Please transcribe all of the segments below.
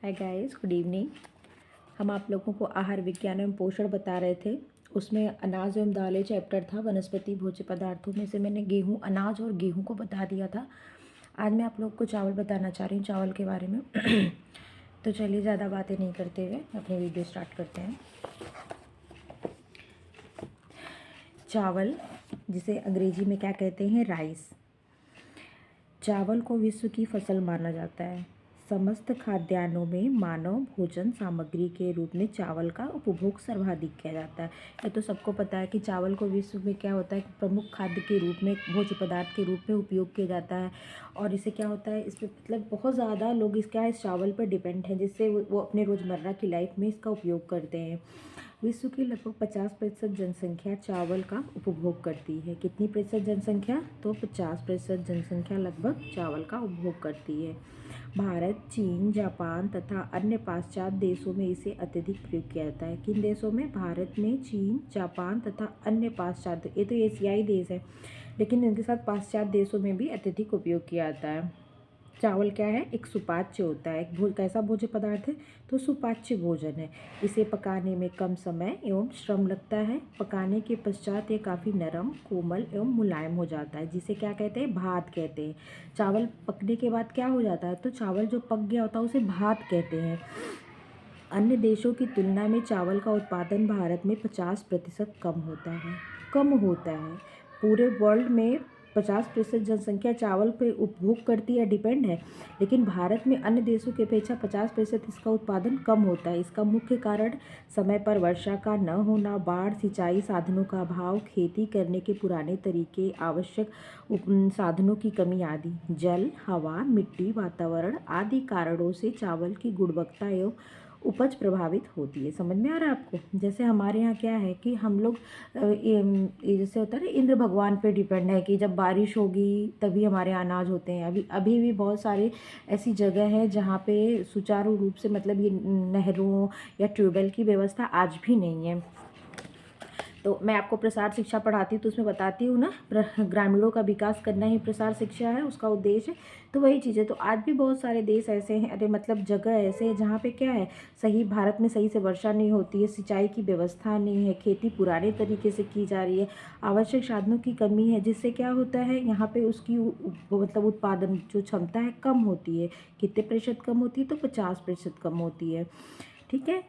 Hi guys, good evening. हम आप लोगों को आहार विज्ञान एवं पोषण बता रहे थे। उसमें अनाज एवं दालें चैप्टर था। वनस्पति भोज्य पदार्थों में से मैंने गेहूं, अनाज और गेहूं को बता दिया था। आज मैं आप लोगों को चावल बताना चाह रही हूँ, चावल के बारे में। तो चलिए ज़्यादा बातें नहीं करते हुए अपनी वीडियो स्टार्ट करते हैं। चावल, जिसे अंग्रेजी में क्या कहते हैं, राइस। चावल को विश्व की फसल माना जाता है। समस्त खाद्यान्नों में मानव भोजन सामग्री के रूप में चावल का उपभोग सर्वाधिक किया जाता है। ये तो सबको पता है कि चावल को विश्व में क्या होता है, प्रमुख खाद्य के रूप में, भोज्य पदार्थ के रूप में उपयोग किया जाता है। और इसे क्या होता है, इस पर मतलब बहुत ज़्यादा लोग इस चावल पर डिपेंड हैं, जिससे वो अपने रोज़मर्रा की लाइफ में इसका उपयोग करते हैं। विश्व की लगभग 50% जनसंख्या चावल का उपभोग करती है। कितनी प्रतिशत जनसंख्या? तो 50% जनसंख्या लगभग चावल का उपभोग करती है। भारत, चीन, जापान तथा अन्य पाश्चात्य देशों में इसे अत्यधिक प्रयोग किया जाता है। किन देशों में? भारत में, चीन, जापान तथा अन्य पाश्चात्य, ये तो एशियाई देश है, लेकिन इनके साथ पाश्चात्य देशों में भी अत्यधिक उपयोग किया जाता है। चावल क्या है? एक सुपाच्य होता है। एक कैसा भोज्य पदार्थ है? तो सुपाच्य भोजन है। इसे पकाने में कम समय एवं श्रम लगता है। पकाने के पश्चात ये काफ़ी नरम, कोमल एवं मुलायम हो जाता है, जिसे क्या कहते हैं? भात कहते हैं। चावल पकने के बाद क्या हो जाता है? तो चावल जो पक गया होता है उसे भात कहते हैं। अन्य देशों की तुलना में चावल का उत्पादन भारत में 50% कम होता है। पूरे वर्ल्ड में 50% जनसंख्या चावल पे उपभोग करती है, डिपेंड है, लेकिन भारत में अन्य देशों की अपेक्षा 50% इसका उत्पादन कम होता है। इसका मुख्य कारण समय पर वर्षा का न होना, बाढ़, सिंचाई साधनों का अभाव, खेती करने के पुराने तरीके, आवश्यक साधनों की कमी आदि, जल, हवा, मिट्टी, वातावरण आदि कारणों से चावल की गुणवत्ता एवं उपज प्रभावित होती है। समझ में आ रहा है आपको? जैसे हमारे यहाँ क्या है कि हम लोग ये जैसे होता है ना, इंद्र भगवान पे डिपेंड है कि जब बारिश होगी तभी हमारे यहाँ अनाज होते हैं। अभी भी बहुत सारी ऐसी जगह है जहाँ पे सुचारू रूप से मतलब ये नहरों या ट्यूबवेल की व्यवस्था आज भी नहीं है। तो मैं आपको प्रसार शिक्षा पढ़ाती हूँ तो उसमें बताती हूँ ना, ग्रामीणों का विकास करना ही प्रसार शिक्षा है, उसका उद्देश्य है। तो वही चीज़ है। तो आज भी बहुत सारे देश ऐसे हैं, अरे मतलब जगह ऐसे हैं जहाँ पे क्या है, सही भारत में सही से वर्षा नहीं होती है, सिंचाई की व्यवस्था नहीं है, खेती पुराने तरीके से की जा रही है, आवश्यक साधनों की कमी है, जिससे क्या होता है यहाँ पे उसकी मतलब उत्पादन जो क्षमता है कम होती है। कितने प्रतिशत कम होती है? तो 50% कम होती है। ठीक है।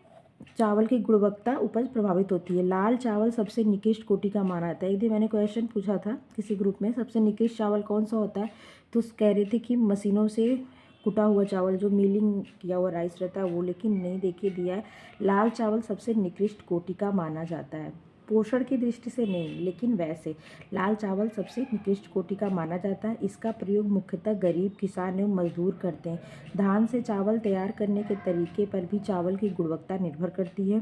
चावल की गुणवत्ता, उपज प्रभावित होती है। लाल चावल सबसे निकृष्ट कोटि का माना जाता है। एक दिन मैंने क्वेश्चन पूछा था किसी ग्रुप में, सबसे निकृष्ट चावल कौन सा होता है, तो कह रहे थे कि मशीनों से कुटा हुआ चावल, जो मिलिंग किया हुआ राइस रहता है वो, लेकिन नहीं देखिए दिया है। लाल चावल सबसे निकृष्ट कोटि का माना जाता है। पोषण की दृष्टि से नहीं, लेकिन वैसे लाल चावल सबसे निकृष्ट कोटि का माना जाता है। इसका प्रयोग मुख्यतः गरीब किसान एवं मजदूर करते हैं। धान से चावल तैयार करने के तरीके पर भी चावल की गुणवत्ता निर्भर करती है।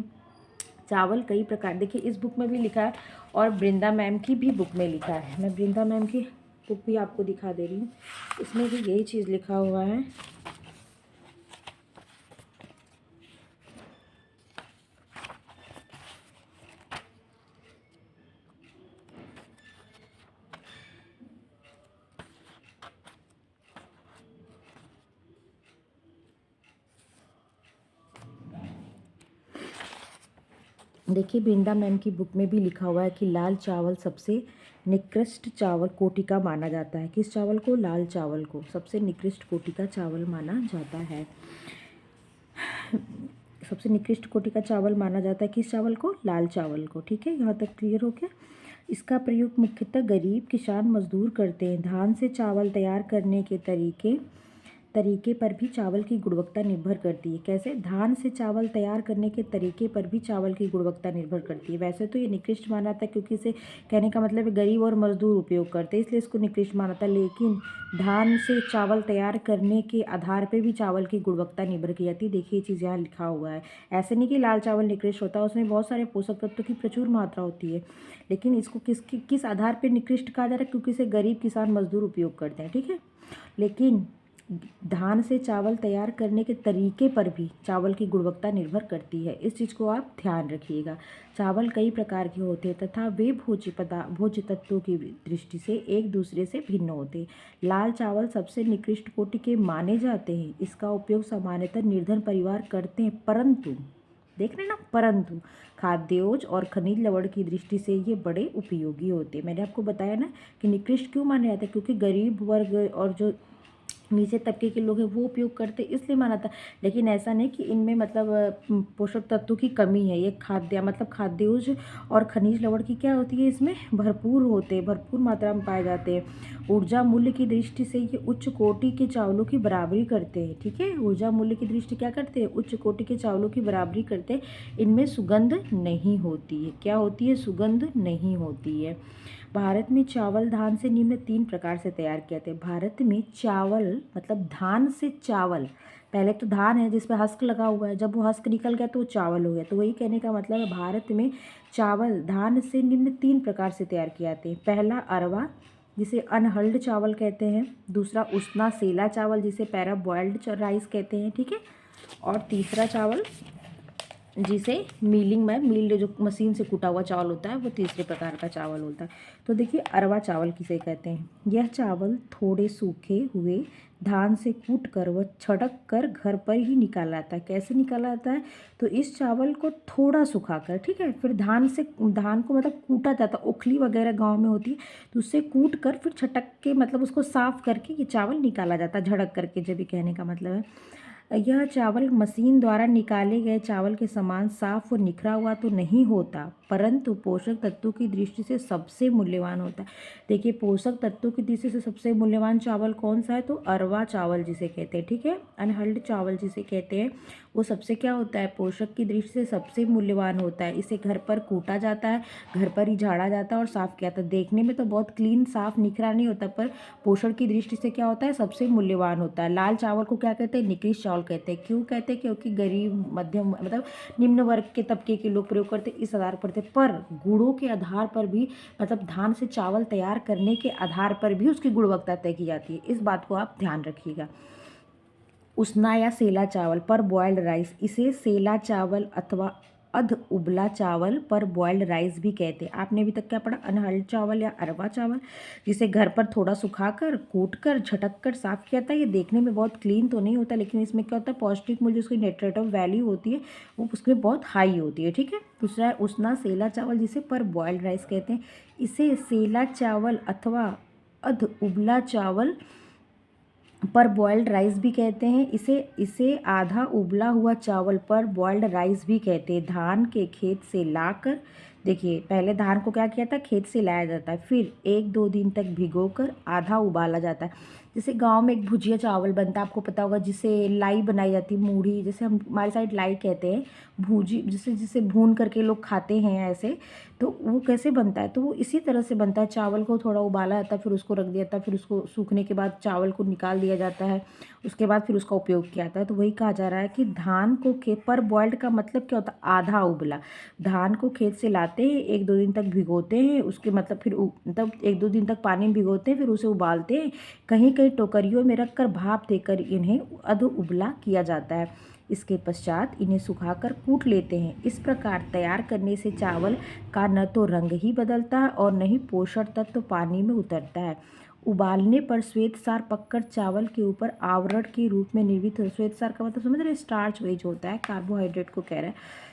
चावल कई प्रकार, देखिए इस बुक में भी लिखा है और वृंदा मैम की भी बुक में लिखा है। मैं वृंदा मैम की बुक भी आपको दिखा दे रही हूँ, इसमें भी यही चीज़ लिखा हुआ है। देखिए वृंदा मैम की बुक में भी लिखा हुआ है कि लाल चावल सबसे निकृष्ट चावल कोटि का माना जाता है। किस चावल को? लाल चावल को सबसे निकृष्ट कोटि का चावल माना जाता है। सबसे निकृष्ट कोटि का चावल माना जाता है किस चावल को? लाल चावल को। ठीक है, यहाँ तक क्लियर हो गया। इसका प्रयोग मुख्यतः गरीब किसान मजदूर करते हैं। धान से चावल तैयार करने के तरीके पर भी चावल की गुणवत्ता निर्भर करती है। कैसे? धान से चावल तैयार करने के तरीके पर भी चावल की गुणवत्ता निर्भर करती है। वैसे तो ये निकृष्ट माना था, क्योंकि इसे कहने का मतलब है गरीब और मजदूर उपयोग करते हैं, इसलिए इसको निकृष्ट माना था। लेकिन धान से चावल तैयार करने के आधार पर भी चावल की गुणवत्ता निर्भर की जाती है। देखिए ये चीज़ यहाँ लिखा हुआ है। ऐसे नहीं कि लाल चावल निकृष्ट होता है, उसमें बहुत सारे पोषक तत्वों की प्रचुर मात्रा होती है, लेकिन इसको किस आधार पर निकृष्ट कहा जा रहा है? क्योंकि इसे गरीब किसान मजदूर उपयोग करते हैं। ठीक है, लेकिन धान से चावल तैयार करने के तरीके पर भी चावल की गुणवत्ता निर्भर करती है। इस चीज़ को आप ध्यान रखिएगा। चावल कई प्रकार के होते हैं तथा वे भोज्य तत्वों की दृष्टि से एक दूसरे से भिन्न होते हैं। लाल चावल सबसे निकृष्ट कोटि के माने जाते हैं। इसका उपयोग सामान्यतः निर्धन परिवार करते हैं, परंतु देख रहे हैं ना, परंतु खाद्योज और खनिज लवण की दृष्टि से ये बड़े उपयोगी होते हैं। मैंने आपको बताया ना कि निकृष्ट क्यों माने जाते हैं, क्योंकि गरीब वर्ग और जो नीचे तबके के लोग हैं वो उपयोग करते इसलिए माना था। लेकिन ऐसा नहीं कि इनमें मतलब पोषक तत्वों की कमी है। ये खाद्योज और खनिज लवण की क्या होती है, इसमें भरपूर होते हैं, भरपूर मात्रा में पाए जाते हैं। ऊर्जा मूल्य की दृष्टि से ये उच्च कोटि के चावलों की बराबरी करते हैं। ठीक है, ऊर्जा मूल्य की दृष्टि क्या करते हैं, उच्च कोटि के चावलों की बराबरी करते हैं। इनमें सुगंध नहीं होती है। क्या होती है, सुगंध नहीं होती है। भारत में चावल धान से निम्न 3 प्रकार से तैयार किए जाते हैं। भारत में चावल मतलब धान से चावल, पहले तो धान है जिस पर हस्क लगा हुआ है, जब वो हस्क निकल गया तो वो चावल हो गया। तो वही कहने का मतलब है, भारत में चावल धान से निम्न 3 प्रकार से तैयार किए जाते हैं। पहला अरवा, जिसे अनहल्ड चावल कहते हैं। दूसरा उसना सेला चावल, जिसे पैरा बॉइल्ड राइस कहते हैं। ठीक है, और तीसरा चावल जिसे मिलिंग में जो मशीन से कुटा हुआ चावल होता है, वो तीसरे प्रकार का चावल होता है। तो देखिए, अरवा चावल किसे कहते हैं। यह चावल थोड़े सूखे हुए धान से कूट कर व छड़क कर घर पर ही निकाला जाता है। कैसे निकाला जाता है, तो इस चावल को थोड़ा सुखाकर, ठीक है, फिर धान को मतलब कूटा जाता है। ओखली वगैरह गांव में होती है, तो उससे कूट कर फिर छटक के मतलब उसको साफ करके ये चावल निकाला जाता है, झड़क करके, जब भी कहने का मतलब है। यह चावल मशीन द्वारा निकाले गए चावल के समान साफ और निखरा हुआ तो नहीं होता, परंतु पोषक तत्वों की दृष्टि से सबसे मूल्यवान होता है। देखिए, पोषक तत्वों की दृष्टि से सबसे मूल्यवान चावल कौन सा है, तो अरवा चावल जिसे कहते हैं। ठीक है, अनहल्ड चावल जिसे कहते हैं, वो सबसे क्या होता है, पोषक की दृष्टि से सबसे मूल्यवान होता है। इसे घर पर कूटा जाता है, घर पर ही झाड़ा जाता है और साफ किया जाता है। देखने में तो बहुत क्लीन, साफ, निखरा नहीं होता, पर पोषण की दृष्टि से क्या होता है, सबसे मूल्यवान होता है। लाल चावल को क्या कहते हैं, निकृष्ट चावल कहते हैं। क्यों कहते हैं, क्योंकि गरीब, मध्यम मतलब निम्न वर्ग के तबके के लोग प्रयोग करते, इस आधार पर थे। पर गुणों के आधार पर भी, मतलब धान से चावल तैयार करने के आधार पर भी उसकी गुणवत्ता तय की जाती है। इस बात को आप ध्यान रखिएगा। उसना या सेला चावल पर बॉइल्ड राइस, इसे सेला चावल अथवा अध उबला चावल पर बॉइल्ड राइस भी कहते हैं। आपने अभी तक क्या पढ़ा, अनहल्ड चावल या अरवा चावल, जिसे घर पर थोड़ा सुखाकर, कूटकर, झटक कर साफ किया जाता है। ये देखने में बहुत क्लीन तो नहीं होता, लेकिन इसमें क्या होता है, पौष्टिक मूल्य, उसकी न्यूट्रिटिव वैल्यू होती है, वो उसमें बहुत हाई होती है। ठीक है, दूसरा है उसना सेला चावल, जिसे पर बॉइल्ड राइस कहते हैं। इसे सेला चावल अथवा अध उबला चावल पर बॉइल्ड राइस भी कहते हैं। इसे आधा उबला हुआ चावल पर बॉइल्ड राइस भी कहते हैं। धान के खेत से लाकर, देखिए, पहले धान को क्या किया था, खेत से लाया जाता है, फिर 1-2 दिन तक भिगोकर आधा उबाला जाता है। जैसे गांव में एक भुजिया चावल बनता है, आपको पता होगा, जिसे लाई बनाई जाती है, मूढ़ी, जैसे हम हमारे साइड लाई कहते हैं, भूजी, जिसे भून करके लोग खाते हैं ऐसे। तो वो कैसे बनता है, तो वो इसी तरह से बनता है। चावल को थोड़ा उबाला जाता है, फिर उसको रख दिया जाता है, फिर उसको सूखने के बाद चावल को निकाल दिया जाता है, उसके बाद फिर उसका उपयोग किया जाता है। तो वही कहा जा रहा है कि धान को खेत पर बॉइल्ड का मतलब क्या होता है, आधा उबला। धान को खेत से लाते हैं, 1-2 दिन तक भिगोते हैं, उसके मतलब फिर मतलब 1-2 दिन तक पानी में भिगोते हैं, फिर उसे उबालते हैं, कहीं कहीं टोकरियों में रखकर भाप देकर इन्हें अध उबला किया जाता है। इसके पश्चात इन्हें सुखाकर कूट लेते हैं। इस प्रकार तैयार करने से चावल का न तो रंग ही बदलता है और न ही पोषण तत्व पानी में उतरता है। उबालने पर श्वेत सार पककर चावल के ऊपर आवरण के रूप में निर्मित हो। श्वेत सार का मतलब समझ रहे हैं, स्टार्च वेज होता है, कार्बोहाइड्रेट को कह रहा है,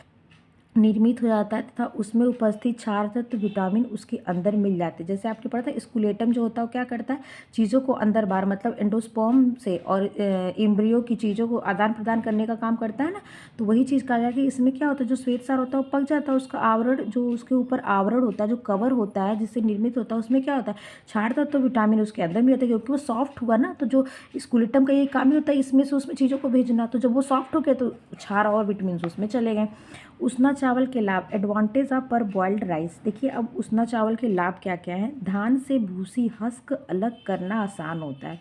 निर्मित हो जाता है तथा उसमें उपस्थित क्षार तत्व, विटामिन उसके अंदर मिल जाते हैं। जैसे आपने पढ़ा था, स्कूलेटम जो होता है वो क्या करता है, चीज़ों को अंदर बाहर, मतलब एंडोस्पर्म से और एम्ब्रियो की चीज़ों को आदान प्रदान करने का काम करता है ना। तो वही चीज़ कहा जाए कि इसमें क्या होता है, जो श्वेतसार होता है वो पक जाता है, उसका आवरण, जो उसके ऊपर आवरण होता है, जो कवर होता है जिससे निर्मित होता है, उसमें क्या होता है, क्षार तत्व, विटामिन उसके अंदर मिल जाता है, क्योंकि वो सॉफ्ट हुआ ना। तो जो स्कूलेटम का ये काम ही होता है, इसमें से उसमें चीज़ों को भेजना। तो जब वो सॉफ्ट हो गया तो क्षार और विटामिन उसमें चले गए। उसना चावल के लाभ, एडवांटेज ऑफ पर बॉइल्ड राइस। देखिए, अब उसना चावल के लाभ क्या क्या है। धान से भूसी हस्क अलग करना आसान होता है।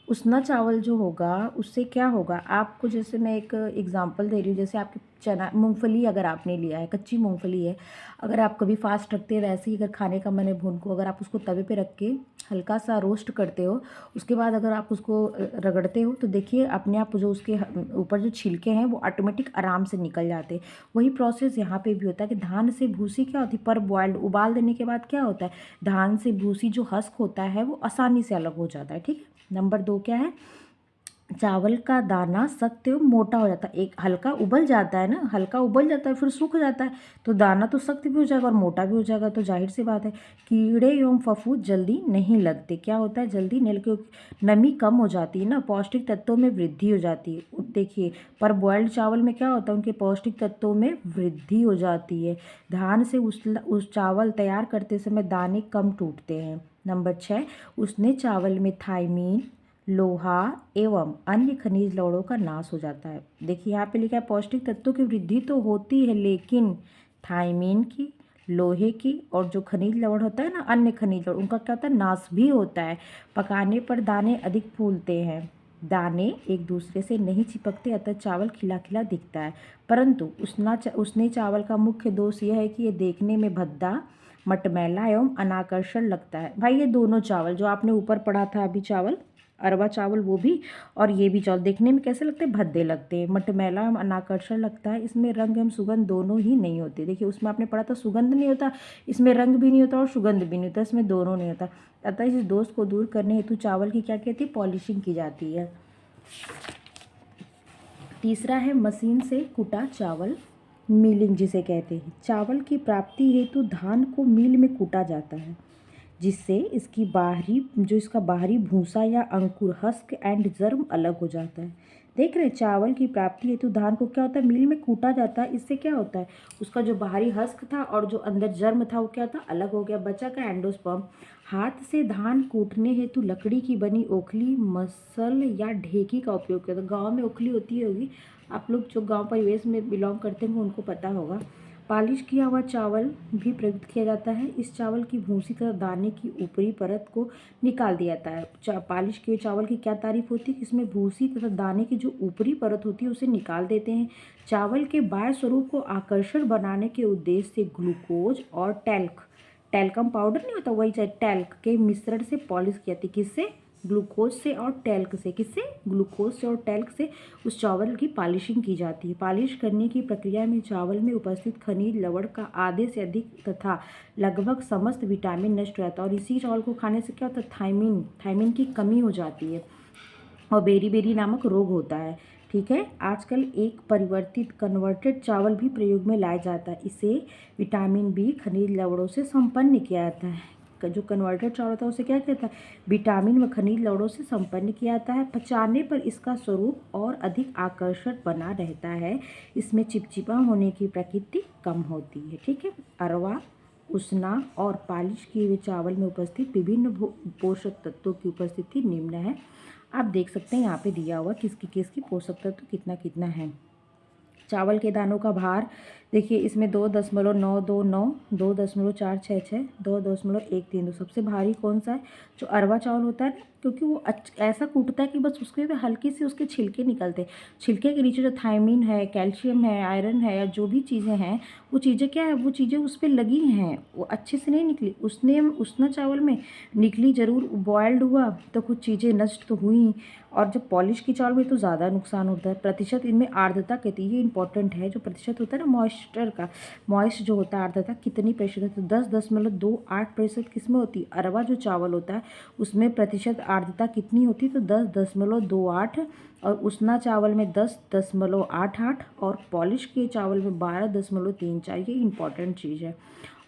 उसना चावल जो होगा उससे क्या होगा, आपको जैसे मैं एक एग्जांपल दे रही हूँ, जैसे आपकी चना मूंगफली अगर आपने लिया है, कच्ची मूंगफली है, अगर आप कभी फास्ट रखते हैं वैसे ही अगर खाने का मन है भून को, अगर आप उसको तवे पे रख के हल्का सा रोस्ट करते हो, उसके बाद अगर आप उसको रगड़ते हो तो देखिए अपने आप जो उसके ऊपर जो छिलके हैं वो ऑटोमेटिक आराम से निकल जाते हैं। वही प्रोसेस यहाँ पे भी होता है कि धान से भूसी क्या होती है, पर बॉइल्ड उबाल देने के बाद क्या होता है, धान से भूसी जो हस्क होता है वो आसानी से अलग हो जाता है। ठीक है। नंबर 2 क्या है, चावल का दाना सख्त एवं मोटा हो जाता है। एक हल्का उबल जाता है ना, हल्का उबल जाता है फिर सूख जाता है, तो दाना तो सख्त भी हो जाएगा और मोटा भी हो जाएगा, तो जाहिर सी बात है कीड़े एवं फफूंद जल्दी नहीं लगते। क्या होता है, जल्दी नहीं लगते, नमी कम हो जाती है ना, पौष्टिक तत्वों में वृद्धि हो जाती है। देखिए पर बॉयल्ड चावल में क्या होता है, उनके पौष्टिक तत्वों में वृद्धि हो जाती है। धान से उस चावल तैयार करते समय दाने कम टूटते हैं। नंबर 6, उसने चावल में थायमीन, लोहा एवं अन्य खनिज लवणों का नाश हो जाता है। देखिए यहाँ पे लिखा है पौष्टिक तत्वों की वृद्धि तो होती है, लेकिन थायमीन की, लोहे की और जो खनिज लवण होता है ना, अन्य खनिज लवण, उनका क्या होता है, नाश भी होता है। पकाने पर दाने अधिक फूलते हैं, दाने एक दूसरे से नहीं चिपकते, अतः चावल खिला खिला दिखता है। परंतु उसने चावल का मुख्य दोष यह है कि ये देखने में भद्दा, मटमैला एवं अनाकर्षण लगता है। भाई ये दोनों चावल जो आपने ऊपर पढ़ा था अभी, चावल अरवा चावल वो भी और ये भी चावल देखने में कैसे लगते हैं, भद्दे लगते हैं, मटमैला एवं अनाकर्षण लगता है। इसमें रंग एवं सुगंध दोनों ही नहीं होते। देखिए उसमें आपने पढ़ा था सुगंध नहीं होता, इसमें रंग भी नहीं होता और सुगंध भी नहीं होता, इसमें दोनों नहीं होता। अतः इस दोष को दूर करने हेतु चावल की क्या कहती है, पॉलिशिंग की जाती है। तीसरा है मशीन से कुटा चावल, मिलिंग जिसे कहते हैं। चावल की प्राप्ति हेतु धान को मिल में कूटा जाता है, जिससे इसका बाहरी भूसा या अंकुर, हस्क एंड जर्म अलग हो जाता है। देख रहे हैं, चावल की प्राप्ति हेतु धान को क्या होता है, मिल में कूटा जाता है। इससे क्या होता है, उसका जो बाहरी हस्क था और जो अंदर जर्म था वो क्या था, अलग हो गया, बचा का एंडोस्पर्म। हाथ से धान कूटने हेतु लकड़ी की बनी ओखली, मसल या ढेकी का उपयोग किया था। गाँव में ओखली होती होगी, आप लोग जो गाँव परिवेश में बिलोंग करते हैं उनको पता होगा। पालिश किया हुआ चावल भी प्रयुक्त किया जाता है। इस चावल की भूसी तथा दाने की ऊपरी परत को निकाल दिया जाता है। पालिश किए चावल की क्या तारीफ होती है, इसमें भूसी तथा दाने की जो ऊपरी परत होती है उसे निकाल देते हैं। चावल के बाह्य स्वरूप को आकर्षण बनाने के उद्देश्य से ग्लूकोज और टैल्कम पाउडर नहीं होता, वही चाहे टैल्क के मिश्रण से पॉलिश की जाती है। किससे, ग्लूकोज से और टैल्क से। किससे, ग्लूकोज से और टैल्क से उस चावल की पॉलिशिंग की जाती है। पॉलिश करने की प्रक्रिया में चावल में उपस्थित खनिज लवण का आधे से अधिक तथा लगभग समस्त विटामिन नष्ट हो जाता है, और इसी चावल को खाने से क्या होता है, थायमीन की कमी हो जाती है और बेरी नामक रोग होता है। ठीक है। आजकल एक परिवर्तित कन्वर्टेड चावल भी प्रयोग में लाया जाता है। इसे विटामिन बी खनिज लवणों से संपन्न किया जाता है। जो कन्वर्टेड चावल होता है उसे क्या कहता है, विटामिन व खनिज लवणों से संपन्न किया जाता है। पचाने पर इसका स्वरूप और अधिक आकर्षक बना रहता है। इसमें चिपचिपा होने की प्रकृति कम होती है। ठीक है। अरवा, उसना और पालिश किए हुए चावल में उपस्थित विभिन्न पोषक तत्वों की उपस्थिति निम्न है। आप देख सकते हैं यहाँ पे दिया हुआ किसकी किसकी पोषक तत्व कितना कितना है। चावल के दानों का भार देखिए, इसमें 2.929, 2.466, 2.132। सबसे भारी कौन सा है, जो अरवा चावल होता है ना, क्योंकि वो ऐसा कूटता है कि बस उसके में हल्की सी उसके छिलके निकलते हैं। छिलके के नीचे जो थायमीन है, कैल्शियम है, आयरन है, या जो भी चीज़ें हैं वो चीज़ें क्या है, वो चीज़ें उस पर लगी हैं, वो अच्छे से नहीं निकली। उसना चावल में निकली जरूर, बॉयल्ड हुआ तो कुछ चीज़ें नष्ट तो हुई, और जब पॉलिश की चावल में तो ज़्यादा नुकसान होता है। प्रतिशत इनमें आर्द्रता कहती है, ये इंपॉर्टेंट है, जो प्रतिशत होता है ना मॉइस्चर का, मॉइस्ट जो होता है आर्द्रता कितनी प्रतिशत है, तो 10.28% किसमें होती है, अरवा जो चावल होता है उसमें प्रतिशत आर्द्रता कितनी होती है, तो 10.28, और उसना चावल में 10.88, और पॉलिश किए चावल में 12.34। ये इंपॉर्टेंट चीज़ है।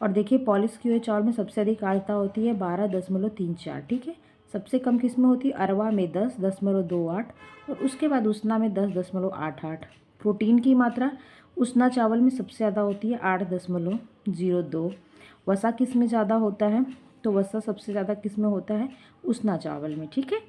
और देखिए पॉलिश किए हुए चावल में सबसे अधिक आर्द्रता होती है 12.34। ठीक है। सबसे कम किस में होती है, अरवा में 10.28, और उसके बाद उसना में 10.88। प्रोटीन की मात्रा उसना चावल में सबसे ज़्यादा होती है 8.02। वसा किस में ज़्यादा होता है, तो वसा सबसे ज़्यादा किस में होता है, उसना चावल में। ठीक है।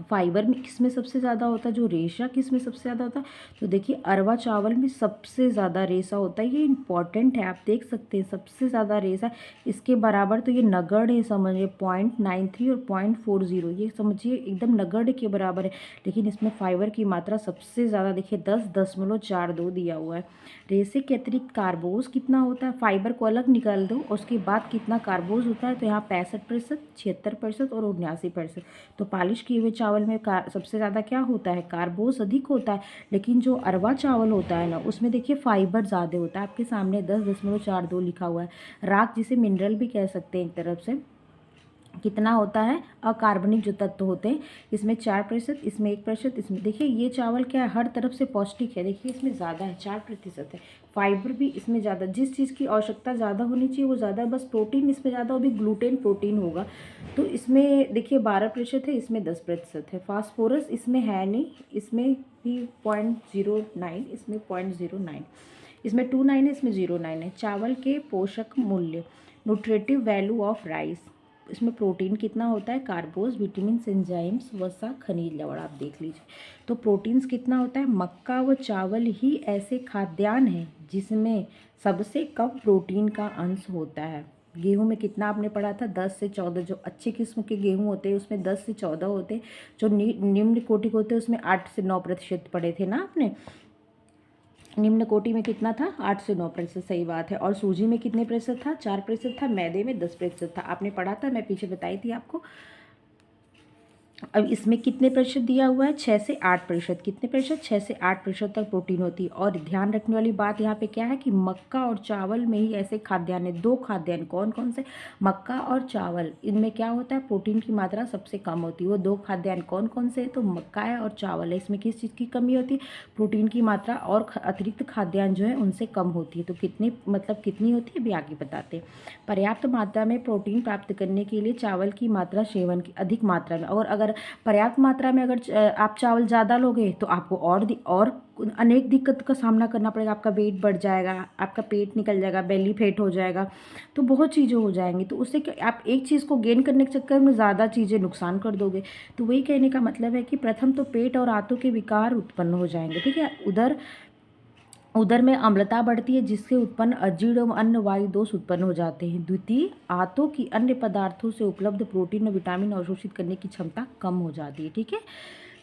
फाइबर में किस में सबसे ज़्यादा होता है, जो रेशा किस में सबसे ज़्यादा होता है, तो देखिए अरवा चावल में सबसे ज़्यादा रेशा होता है। ये इंपॉर्टेंट है, आप देख सकते हैं सबसे ज़्यादा रेशा। इसके बराबर तो ये नगण्य है, समझिए 0.93 और 0.40, ये समझिए एकदम नगण्य के बराबर है। लेकिन इसमें फाइबर की मात्रा सबसे ज़्यादा देखिए 10.42 दिया हुआ है। रेशे के अतिरिक्त कार्बोज कितना होता है, फाइबर को अलग निकाल दो और उसके बाद कितना कार्बोज होता है, तो यहाँ 65%, 76% और 79%। तो पॉलिश किए हुए चावल में सबसे ज़्यादा क्या होता है, कार्बोज अधिक होता है। लेकिन जो अरवा चावल होता है ना, उसमें देखिए फाइबर ज़्यादा होता है। आपके सामने 10.42 लिखा हुआ है। राख जिसे मिनरल भी कह सकते हैं एक तरफ से, कितना होता है, अकार्बनिक जो तत्व होते हैं, इसमें 4%, इसमें 1%, इसमें देखिए ये चावल क्या है, हर तरफ से पौष्टिक है। देखिए इसमें ज़्यादा है, 4% है। फाइबर भी इसमें ज़्यादा, जिस चीज़ की आवश्यकता ज़्यादा होनी चाहिए वो ज़्यादा, बस प्रोटीन इसमें ज़्यादा, वो भी ग्लूटेन प्रोटीन होगा। तो इसमें देखिए 12% है, इसमें 10% है। फास्फोरस इसमें है नहीं, इसमें भी 0.09, इसमें 0.09, इसमें 29 है, इसमें 0.9 है। चावल के पोषक मूल्य, न्यूट्रिटिव वैल्यू ऑफ राइस, इसमें प्रोटीन कितना होता है, कार्बोज, विटामिन, एंजाइम्स, वसा, खनिज लवण, आप देख लीजिए। तो प्रोटीन्स कितना होता है, मक्का व चावल ही ऐसे खाद्यान्न हैं जिसमें सबसे कम प्रोटीन का अंश होता है। गेहूं में कितना आपने पढ़ा था, 10 से 14, जो अच्छे किस्म के गेहूं होते हैं उसमें 10 से 14 होते हैं, जो निम्न कोटि के होते हैं उसमें 8 से 9% पढ़े थे ना आपने। निम्न कोटि में कितना था, 8 से 9%, सही बात है। और सूजी में कितने प्रतिशत था, 4% था। मैदे में 10% था, आपने पढ़ा था, मैं पीछे बताई थी आपको। अब इसमें कितने प्रतिशत दिया हुआ है, 6 से 8%। कितने प्रतिशत, 6 से 8% तक प्रोटीन होती है। और ध्यान रखने वाली बात यहाँ पे क्या है कि मक्का और चावल में ही ऐसे खाद्यान्न है, दो खाद्यान्न, कौन कौन से, मक्का और चावल, इनमें क्या होता है, प्रोटीन की मात्रा सबसे कम होती है। वो दो खाद्यान्न कौन कौन से है, तो मक्का है और चावल है। इसमें किस चीज़ की कमी होती है, प्रोटीन की मात्रा, और अतिरिक्त खाद्यान्न जो है उनसे कम होती है। तो कितनी, मतलब कितनी होती है, अभी आगे बताते हैं। पर्याप्त मात्रा में प्रोटीन प्राप्त करने के लिए चावल की मात्रा सेवन की अधिक मात्रा में, और अगर पर्याप्त मात्रा में अगर आप चावल ज़्यादा लोगे तो आपको और अनेक दिक्कत का सामना करना पड़ेगा। आपका वेट बढ़ जाएगा, आपका पेट निकल जाएगा, बेली फैट हो जाएगा, तो बहुत चीज़ें हो जाएंगी। तो उससे क्या, आप एक चीज़ को गेन करने के चक्कर में ज़्यादा चीज़ें नुकसान कर दोगे। तो वही कहने का मतलब है कि प्रथम तो पेट और आंतों के विकार उत्पन्न हो जाएंगे, ठीक है। उदर में अम्लता बढ़ती है जिससे उत्पन्न अजीर्ण एवं अन्य वायु दोष उत्पन्न हो जाते हैं। द्वितीय, आंतों की अन्य पदार्थों से उपलब्ध प्रोटीन और विटामिन अवशोषित करने की क्षमता कम हो जाती है, ठीक है।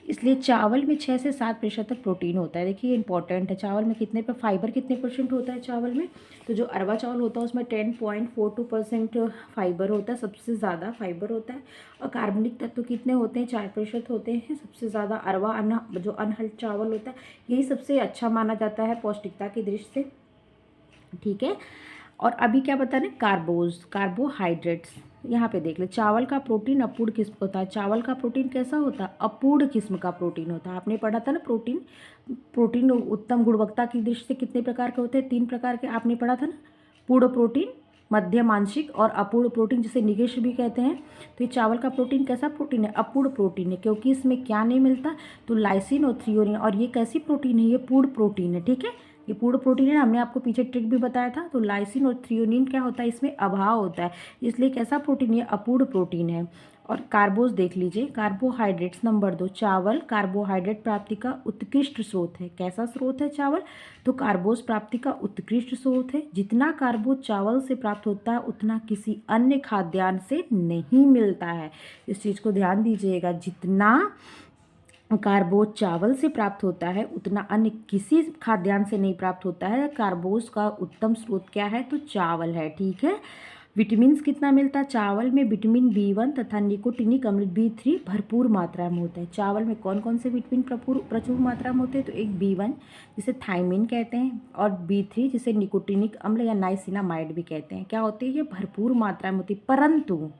इसलिए चावल में 6 से 7% तक प्रोटीन होता है। देखिए इंपॉर्टेंट है, चावल में कितने पर, फाइबर कितने % होता है चावल में, तो जो अरवा चावल होता है उसमें 10.42% फाइबर होता है, सबसे ज़्यादा फाइबर होता है। और कार्बनिक तत्व कितने होते हैं, 4% होते हैं सबसे ज़्यादा। अरवा जो अनहल चावल होता है यही सबसे अच्छा माना जाता है पौष्टिकता की दृष्टि से, ठीक है। और अभी क्या बता रहे, कार्बोहाइड्रेट्स, यहाँ पे देख ले। चावल का प्रोटीन अपूर्ण किस्म होता है। चावल का प्रोटीन कैसा होता है, अपूर्ण किस्म का प्रोटीन होता है। आपने पढ़ा था ना, प्रोटीन उत्तम गुणवत्ता की दृष्टि से कितने प्रकार के होते हैं, 3 प्रकार के, आपने पढ़ा था ना, पूर्ण प्रोटीन, मध्यम आंशिक और अपूर्ण प्रोटीन, जिसे निगेश भी कहते हैं। तो ये चावल का प्रोटीन कैसा प्रोटीन है, अपूर्ण प्रोटीन है, क्योंकि इसमें क्या नहीं मिलता, तो लाइसिन और थ्रियोनिन। और ये कैसी प्रोटीन है, ये पूर्ण प्रोटीन है, ठीक है। ये पूर्ण प्रोटीन है, हमने आपको पीछे ट्रिक भी बताया था। तो लाइसिन और थ्रियोनिन क्या होता है, इसमें अभाव होता है, इसलिए कैसा प्रोटीन, ये अपूर्ण प्रोटीन है। और कार्बोज देख लीजिए, कार्बोहाइड्रेट्स नंबर 2, चावल कार्बोहाइड्रेट प्राप्ति का उत्कृष्ट स्रोत है। कैसा स्रोत है चावल, तो कार्बोज प्राप्ति का उत्कृष्ट स्रोत है। जितना कार्बोज चावल से प्राप्त होता है उतना किसी अन्य खाद्यान्न से नहीं मिलता है। इस चीज़ को ध्यान दीजिएगा, जितना कार्बोज चावल से प्राप्त होता है उतना अन्य किसी खाद्यान्न से नहीं प्राप्त होता है। कार्बोज का उत्तम स्रोत क्या है, तो चावल है, ठीक है। विटामिन कितना मिलता है चावल में, विटामिन B1 तथा निकोटिनिक अम्ल B3 भरपूर मात्रा में होता है। चावल में कौन कौन से विटामिन प्रचुर मात्रा में होते हैं, तो एक B1 जिसे थायमिन कहते हैं, और B3 जिसे निकोटिनिक अम्ल या नाइसिनामाइड भी कहते हैं। क्या होते हैं, ये भरपूर मात्रा में होती है, परंतु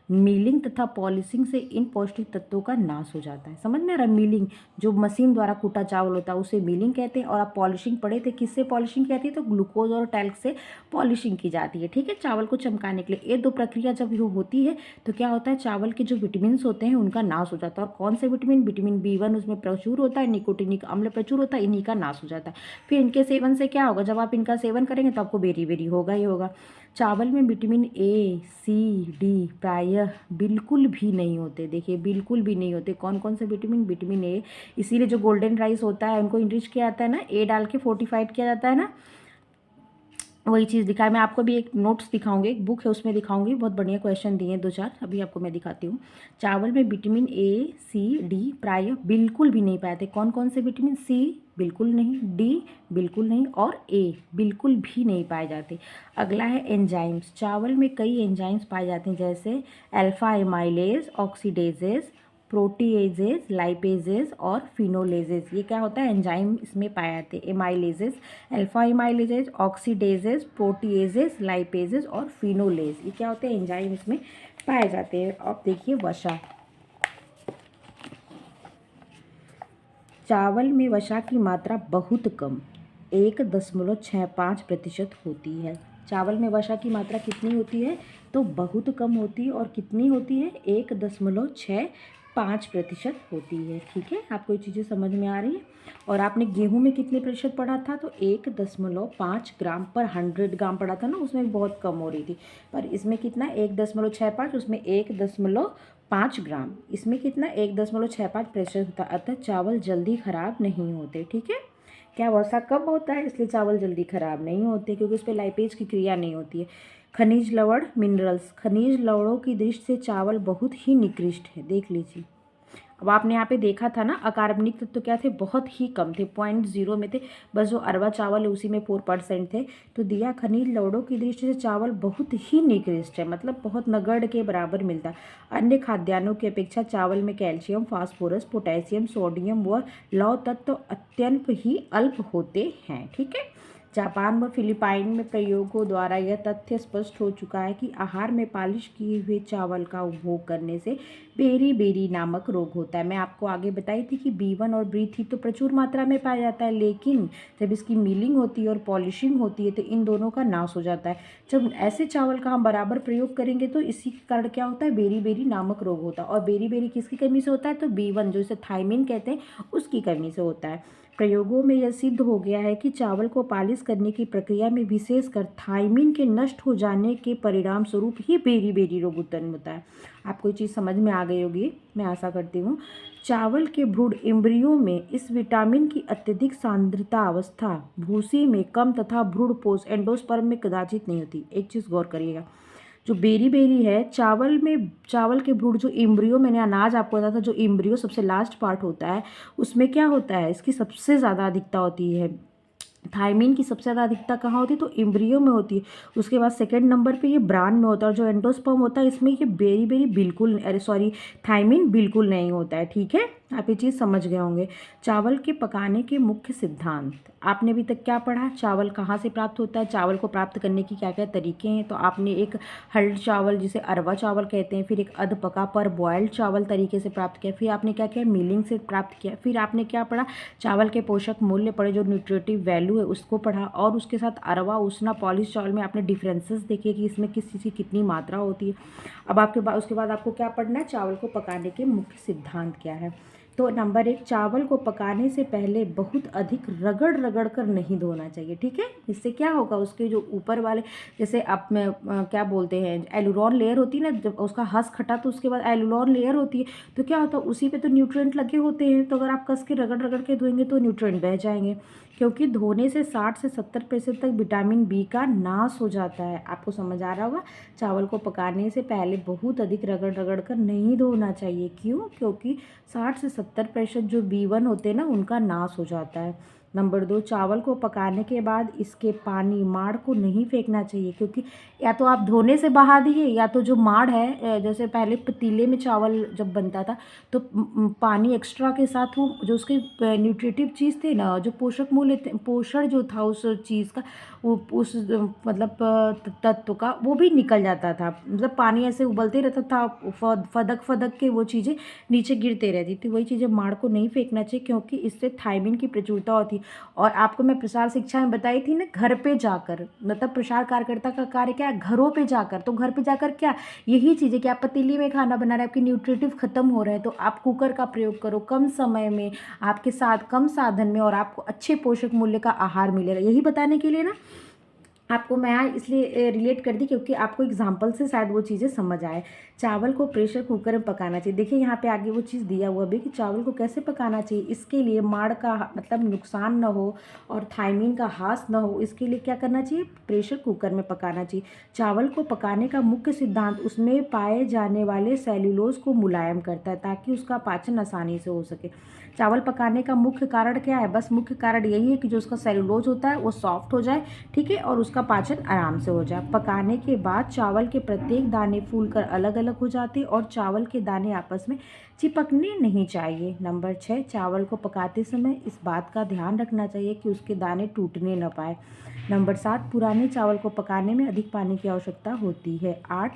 मिलिंग तथा पॉलिशिंग से इन पौष्टिक तत्वों का नाश हो जाता है। समझ में आ रहा है, मिलिंग जो मशीन द्वारा कूटा चावल होता है उसे मिलिंग कहते हैं। और आप पॉलिशिंग पढ़े थे, किससे पॉलिशिंग कहती है, तो ग्लूकोज और टैल्क से पॉलिशिंग की जाती है, ठीक है, चावल को चमकाने के लिए। ये दो प्रक्रिया जब ये होती है तो क्या होता है, चावल के जो विटामिन होते हैं उनका नाश हो जाता है। और कौन से विटामिन B1 उसमें प्रचुर होता है, निकोटिनिक अम्ल प्रचुर होता है, इन्हीं का नाश हो जाता है। फिर इनके सेवन से क्या होगा, जब आप इनका सेवन करेंगे तो आपको बेरी बेरी होगा ही होगा। चावल में विटामिन ए, सी, डी प्रायः बिल्कुल भी नहीं होते। देखिए बिल्कुल भी नहीं होते। कौन कौन से विटामिन? विटामिन ए, इसीलिए जो गोल्डन राइस होता है उनको इनरिच किया जाता है ना, ए डाल के फोर्टिफाइड किया जाता है ना, वही चीज़ दिखाया। मैं आपको भी एक नोट्स दिखाऊंगी, एक बुक है उसमें दिखाऊंगी, बहुत बढ़िया क्वेश्चन दिए हैं 2-4, अभी आपको मैं दिखाती हूँ। चावल में विटामिन ए, सी, डी प्रायः बिल्कुल भी नहीं पाए थे। कौन कौन से विटामिन? सी बिल्कुल नहीं, डी बिल्कुल नहीं और ए बिल्कुल भी नहीं पाए जाते। अगला है एंजाइम्स। चावल में कई एंजाइम्स पाए जाते हैं, जैसे अल्फा एमाइलेज, ऑक्सीडेजेस, प्रोटीएजेस, लाइपेजेस और फिनोलेजेस। ये क्या होता है? एंजाइम इसमें पाए जाते हैं। एमाइलेजेस, अल्फा एमाइलेजेस, ऑक्सीडेजेस, प्रोटीएजेस, लाइपेजेस और फिनोलेज, ये क्या होते हैं? एंजाइम इसमें पाए जाते हैं। अब देखिए वसा। चावल में वसा की मात्रा बहुत कम 1.65% होती है। चावल में वसा की मात्रा कितनी होती है? तो बहुत कम होती है। और कितनी होती है? 1.65% होती है। ठीक है, आपको ये चीज़ें समझ में आ रही है। और आपने गेहूं में कितने प्रतिशत पढ़ा था? तो 1.5 ग्राम पर 100 ग्राम पढ़ा था ना, उसमें बहुत कम हो रही थी। पर इसमें कितना? 1.65, उसमें 1.5 ग्राम, इसमें कितना? 1.65% होता है। अतः चावल जल्दी खराब नहीं होते। ठीक है, क्या वसा कब होता है? इसलिए चावल जल्दी खराब नहीं होते, क्योंकि उस पर लाइपेज की क्रिया नहीं होती है। खनिज लवण, मिनरल्स। खनिज लवणों की दृष्टि से चावल बहुत ही निकृष्ट है। देख लीजिए, अब आपने यहाँ पे देखा था ना, अकार्बनिक तत्व तो क्या थे? बहुत ही कम थे, 0.0 में थे। बस जो अरवा चावल है उसी में 4% थे। तो दिया खनिज लवणों की दृष्टि से चावल बहुत ही निकृष्ट है, मतलब बहुत नगण्य के बराबर मिलता है। अन्य खाद्यान्नों की अपेक्षा चावल में कैल्शियम, फास्फोरस, पोटेशियम, सोडियम व लौह तत्व अत्यंत ही अल्प होते हैं। ठीक है, जापान व फिलिपाइन में प्रयोगों द्वारा यह तथ्य स्पष्ट हो चुका है कि आहार में पॉलिश किए हुए चावल का उपभोग करने से बेरी नामक रोग होता है। मैं आपको आगे बताई थी कि B1 और B3 तो प्रचुर मात्रा में पाया जाता है, लेकिन जब इसकी मिलिंग होती है और पॉलिशिंग होती है तो इन दोनों का नाश हो जाता है। जब ऐसे चावल का हम बराबर प्रयोग करेंगे तो इसी के कारण क्या होता है? बेरी नामक रोग होता है। और बेरी किसकी कमी से होता है? तो B1, जो इसे थायमिन कहते हैं, उसकी कमी से होता है। प्रयोगों में यह सिद्ध हो गया है कि चावल को पॉलिश करने की प्रक्रिया में विशेषकर थायमिन के नष्ट हो जाने के परिणाम स्वरूप ही बेरी रोग उत्पन्न होता है। आपको ये चीज़ समझ में आ गई होगी, मैं आशा करती हूँ। चावल के भ्रूण एम्ब्रियो में इस विटामिन की अत्यधिक सांद्रता अवस्था भूसी में कम तथा भ्रूणपोष एंडोस्पर्म में कदाचित नहीं होती। एक चीज़ गौर करिएगा, जो बेरी है चावल में, चावल के भ्रूण जो एम्ब्रियो, मैंने अनाज आपको बताया था, जो एम्ब्रियो सबसे लास्ट पार्ट होता है, उसमें क्या होता है? इसकी सबसे ज़्यादा अधिकता होती है। थायमिन की सबसे ज़्यादा अधिकता कहाँ होती है? तो एम्ब्रियो में होती है। उसके बाद सेकंड नंबर पे ये ब्रान में होता है। और जो एंडोस्पर्म होता है इसमें ये बेरी बिल्कुल, अरे सॉरी, थायमिन बिल्कुल नहीं होता है। ठीक है, आप ये चीज़ समझ गए होंगे। चावल के पकाने के मुख्य सिद्धांत आपने अभी तक क्या पढ़ा? चावल कहाँ से प्राप्त होता है, चावल को प्राप्त करने की क्या क्या तरीके हैं। तो आपने एक हल्ड चावल, जिसे अरवा चावल कहते हैं, फिर एक अध पका पर बॉयल्ड चावल तरीके से प्राप्त किया, फिर आपने क्या किया? मिलिंग से प्राप्त किया। फिर आपने क्या पढ़ा? चावल के पोषक मूल्य पढ़े, जो न्यूट्रिटिव वैल्यू है उसको पढ़ा। और उसके साथ अरवा, उसना, पॉलिश चावल में आपने डिफरेंसेस देखे कि इसमें किस चीज़ की कितनी मात्रा होती है। अब आपके बाद उसके बाद आपको क्या पढ़ना है? चावल को पकाने के मुख्य सिद्धांत क्या है। तो नंबर 1, चावल को पकाने से पहले बहुत अधिक रगड़ कर नहीं धोना चाहिए। ठीक है, इससे क्या होगा? उसके जो ऊपर वाले, जैसे आप में क्या बोलते हैं, एलुरॉन लेयर होती है ना, जब उसका हस खटा तो उसके बाद एलुरॉन लेयर होती है, तो क्या होता है? उसी पे तो न्यूट्रिएंट लगे होते हैं। तो अगर आप कस के रगड़ के धोएंगे तो न्यूट्रिएंट बह जाएंगे, क्योंकि धोने से 60 से 70% तक विटामिन बी का नाश हो जाता है। आपको समझ आ रहा होगा। चावल को पकाने से पहले बहुत अधिक रगड़ कर नहीं धोना चाहिए। क्यों? क्योंकि 60 से 70% जो B1 होते हैं ना, उनका नाश हो जाता है। नंबर 2, चावल को पकाने के बाद इसके पानी, माड़ को नहीं फेंकना चाहिए, क्योंकि या तो आप धोने से बहा दिए, या तो जो माड़ है, जैसे पहले पतीले में चावल जब बनता था तो पानी एक्स्ट्रा के साथ वो जो उसके न्यूट्रिटिव चीज़ थे ना, जो पोषक मूल्य पोषण जो था उस चीज़ का, वो उस मतलब तत्व का, वो भी निकल जाता था। मतलब पानी ऐसे उबलते रहता था, फदक के वो चीज़ें नीचे गिरते रहती थी। वही चीज़ें माड़ को नहीं फेंकना चाहिए, क्योंकि इससे थायमिन की प्रचुरता होती है। और आपको मैं प्रसार शिक्षा में बताई थी ना, घर पे जाकर, मतलब प्रसार कार्यकर्ता का कार्य क्या है? घरों पे जाकर। तो घर पे जाकर क्या, यही चीज़ें कि आप पतीली में खाना बना रहे हैं, आपके न्यूट्रिटिव खत्म हो रहे हैं, तो आप कुकर का प्रयोग करो, कम समय में, आपके साथ कम साधन में, और आपको अच्छे पोषक मूल्य का आहार मिलेगा। यही बताने के लिए ना आपको मैं इसलिए रिलेट कर दी क्योंकि आपको एग्जाम्पल से शायद वो चीज़ें समझ आए। चावल को प्रेशर कुकर में पकाना चाहिए। देखिए यहाँ पे आगे वो चीज़ दिया हुआ भी कि चावल को कैसे पकाना चाहिए। इसके लिए माड़ का मतलब नुकसान ना हो और थायमीन का ह्रास ना हो, इसके लिए क्या करना चाहिए, प्रेशर कुकर में पकाना चाहिए। चावल को पकाने का मुख्य सिद्धांत उसमें पाए जाने वाले सेल्यूलोज को मुलायम करता है ताकि उसका पाचन आसानी से हो सके। चावल पकाने का मुख्य कारण क्या है, बस मुख्य कारण यही है कि जो उसका सेल्यूलोज होता है वो सॉफ्ट हो जाए, ठीक है, और उसका पाचन आराम से हो जाए। पकाने के बाद चावल के प्रत्येक दाने फूलकर अलग अलग हो जाते और चावल के दाने आपस में चिपकने नहीं चाहिए। नंबर 6, चावल को पकाते समय इस बात का ध्यान रखना चाहिए कि उसके दाने टूटने न पाए। नंबर 7, पुराने चावल को पकाने में अधिक पानी की आवश्यकता होती है। 8,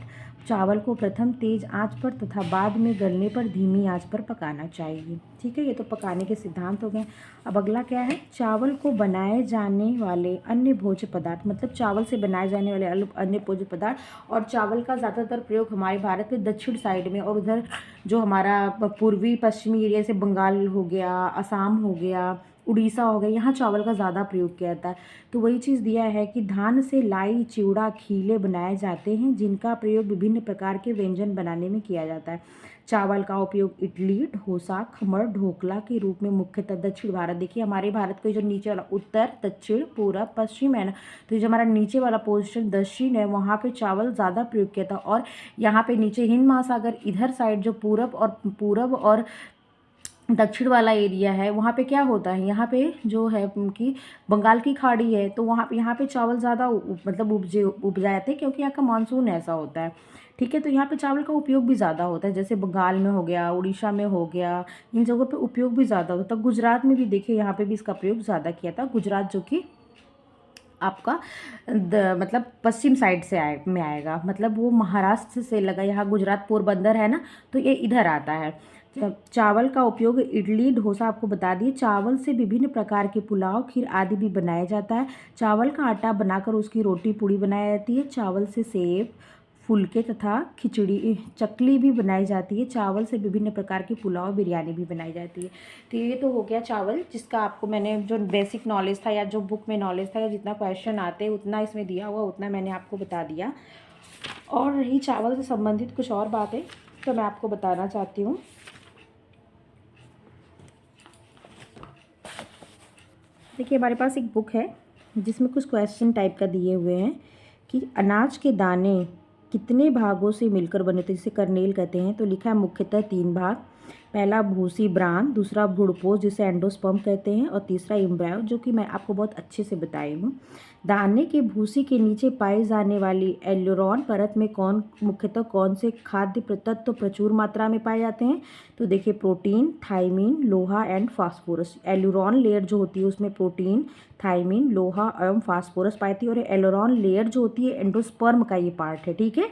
चावल को प्रथम तेज आंच पर तथा बाद में गलने पर धीमी आंच पर पकाना चाहिए। ठीक है, ये तो पकाने के सिद्धांत हो गए। अब अगला क्या है, चावल को बनाए जाने वाले अन्य भोज्य पदार्थ, मतलब चावल से बनाए जाने वाले अन्य भोज्य पदार्थ। और चावल का ज़्यादातर प्रयोग हमारे भारत में दक्षिण साइड में और उधर जो हमारा पूर्वी पश्चिमी एरिया से बंगाल हो गया, असम हो गया, उड़ीसा हो गया, यहाँ चावल का ज़्यादा प्रयोग किया जाता है। तो वही चीज़ दिया है कि धान से लाई, चिवड़ा, खीले बनाए जाते हैं जिनका प्रयोग विभिन्न प्रकार के व्यंजन बनाने में किया जाता है। चावल का उपयोग इडली, डोसा, खमण, ढोकला के रूप में मुख्यतः दक्षिण भारत, देखिए हमारे भारत का जो नीचे वाला उत्तर, दक्षिण, पूर्व, पश्चिम है ना, तो जो हमारा नीचे वाला पोर्शन दक्षिण है वहाँ पे चावल ज़्यादा प्रयोग किया था। और यहाँ पे नीचे हिंद महासागर इधर साइड जो पूर्व और दक्षिण वाला एरिया है वहाँ पे क्या होता है, यहाँ पे जो है कि बंगाल की खाड़ी है, तो वहाँ पे यहाँ पे चावल ज़्यादा मतलब उपजाए जाते हैं क्योंकि यहाँ का मानसून ऐसा होता है। ठीक है, तो यहाँ पे चावल का उपयोग भी ज़्यादा होता है, जैसे बंगाल में हो गया, उड़ीसा में हो गया, इन जगहों पे उपयोग भी ज़्यादा होता है। गुजरात में भी देखिए यहाँ पे भी इसका प्रयोग ज़्यादा किया था। गुजरात जो कि आपका मतलब पश्चिम साइड से में आएगा, मतलब वो महाराष्ट्र से लगा, यहाँ गुजरात पोरबंदर है ना, तो ये इधर आता है। चावल का उपयोग इडली, डोसा आपको बता दिए। चावल से विभिन्न प्रकार के पुलाव, खीर आदि भी बनाया जाता है। चावल का आटा बनाकर उसकी रोटी, पूड़ी बनाई जाती है। चावल से सेव, फुलके तथा खिचड़ी, चकली भी बनाई जाती है। चावल से विभिन्न प्रकार की पुलाव, बिरयानी भी बनाई जाती है। तो ये तो हो गया चावल, जिसका आपको मैंने जो बेसिक नॉलेज था या जो बुक में नॉलेज था या जितना क्वेश्चन आते हैं उतना इसमें दिया हुआ, उतना मैंने आपको बता दिया। और रही चावल से संबंधित कुछ और बातें तो मैं आपको बताना चाहती हूँ। देखिए हमारे पास एक बुक है जिसमें कुछ क्वेश्चन टाइप का दिए हुए हैं कि अनाज के दाने कितने भागों से मिलकर बने थे, जिसे कर्नेल कहते हैं। तो लिखा है मुख्यतः 3 भाग। पहला भूसी ब्रान, दूसरा भुड़पोज जिसे एंडोस्पर्म कहते हैं, और तीसरा एम्ब्रायो, जो कि मैं आपको बहुत अच्छे से बताई हूँ। दाने के भूसी के नीचे पाई जाने वाली एल्यूरोन परत में मुख्यतः कौन से खाद्य तत्व प्रचुर मात्रा में पाए जाते हैं। तो देखिए प्रोटीन, थायमीन, लोहा एंड फास्फोरस। एल्यूरोन लेयर जो होती है उसमें प्रोटीन, थायमीन, लोहा एवं फास्फोरस पाती है। और एल्यूरोन लेयर जो होती है एंडोस्पर्म का ये पार्ट है। ठीक है,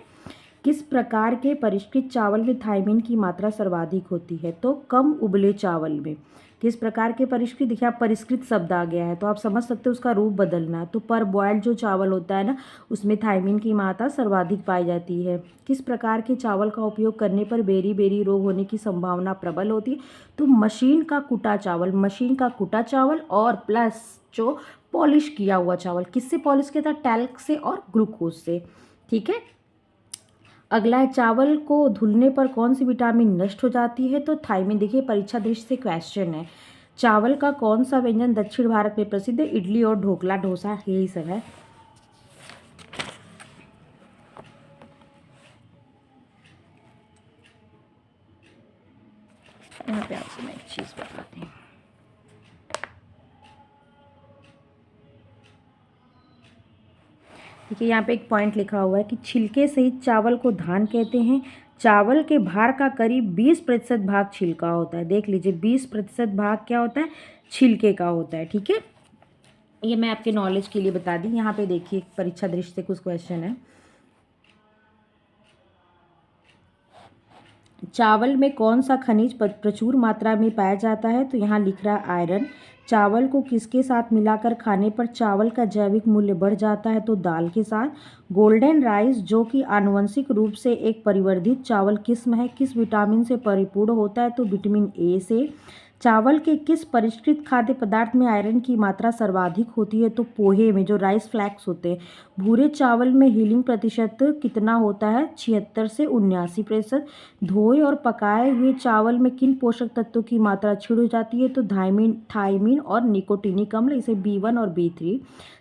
किस प्रकार के परिष्कृत चावल में थायमीन की मात्रा सर्वाधिक होती है। तो कम उबले चावल में। किस प्रकार के परिष्कृत, देखिए आप परिष्कृत शब्द आ गया है तो आप समझ सकते हो उसका रूप बदलना। तो पर बॉयल्ड जो चावल होता है ना, उसमें थायमीन की मात्रा सर्वाधिक पाई जाती है। किस प्रकार के चावल का उपयोग करने पर बेरी बेरी रोग होने की संभावना प्रबल होती है। तो मशीन का कुटा चावल और प्लस जो पॉलिश किया हुआ चावल। किससे पॉलिश किया था, टैल्क से और ग्लूकोज से। ठीक है, अगला है चावल को धुलने पर कौन सी विटामिन नष्ट हो जाती है। तो थायमीन। देखिए परीक्षा दृष्टि से क्वेश्चन है, चावल का कौन सा व्यंजन दक्षिण भारत में प्रसिद्ध है। इडली और ढोकला, डोसा, यही सब है। यहाँ पे आपसे मैं एक चीज़ बताती हूँ। देखिए यहाँ पे एक पॉइंट लिखा हुआ है कि छिलके सहित चावल को धान कहते हैं। चावल के भार का करीब 20% भाग छिलका होता है। देख लीजिए 20% भाग क्या होता है, छिलके का होता है। ठीक है, ये मैं आपके नॉलेज के लिए बता दी। यहाँ पे देखिए परीक्षा दृष्टि से कुछ क्वेश्चन है। चावल में कौन सा खनिज प्रचुर मात्रा में पाया जाता है। तो यहाँ लिख रहा है आयरन। चावल को किसके साथ मिलाकर खाने पर चावल का जैविक मूल्य बढ़ जाता है। तो दाल के साथ। गोल्डन राइस जो कि आनुवंशिक रूप से एक परिवर्धित चावल किस्म है, किस विटामिन से परिपूर्ण होता है। तो विटामिन ए से। चावल के किस परिष्कृत खाद्य पदार्थ में आयरन की मात्रा सर्वाधिक होती है? तो पोहे में, जो राइस फ्लैक्स होते हैं। भूरे चावल में हीलिंग प्रतिशत कितना होता है? 76 से 79%। धोए और पकाए हुए चावल में किन पोषक तत्वों की मात्रा क्षीण हो जाती है? तो थायमीन और निकोटीनिक अम्ल, इसे B1 और B3।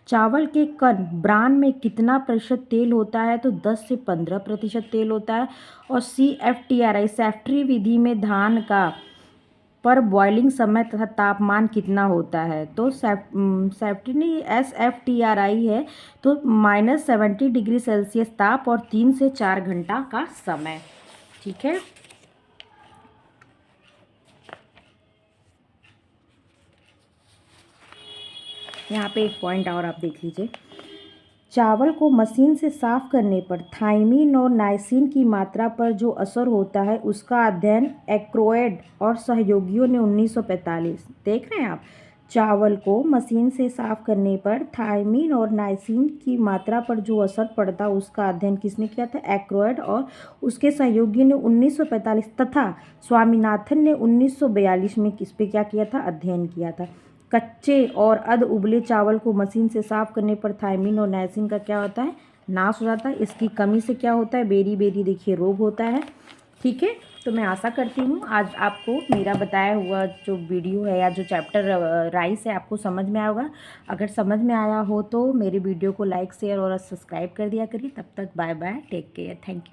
चावल के कण ब्रान में कितना प्रतिशत तेल होता है? तो 10 से 15% तेल होता है। और CFTRI सेफ्ट्री विधि में धान का पर बॉइलिंग समय तथा तापमान कितना होता है? तो सेफ्टी नहीं, SFTRI है। तो -70 डिग्री सेल्सियस ताप और 3 से 4 घंटा का समय। ठीक है। यहाँ पे एक पॉइंट और आप देख लीजिए। चावल को मशीन से साफ करने पर थायमीन और नाइसिन की मात्रा पर जो असर होता है, उसका अध्ययन एक्रोएड और सहयोगियों ने 1945। देख रहे हैं आप, चावल को मशीन से साफ करने पर थायमीन और नाइसिन की मात्रा पर जो असर पड़ता है, उसका अध्ययन किसने किया था? एक्रोएड और उसके सहयोगियों ने 1945 तथा स्वामीनाथन ने 1942 में किस पे क्या किया था? अध्ययन किया था। कच्चे और अध उबले चावल को मशीन से साफ करने पर थायमीन और नाइसिन का क्या होता है? नाश हो जाता है। इसकी कमी से क्या होता है? बेरी बेरी देखिए रोग होता है। ठीक है। तो मैं आशा करती हूँ आज आपको मेरा बताया हुआ जो वीडियो है या जो चैप्टर राइस है आपको समझ में आया होगा। अगर समझ में आया हो तो मेरे वीडियो को लाइक शेयर और सब्सक्राइब कर दिया करिए। तब तक bye bye, take care, thank you.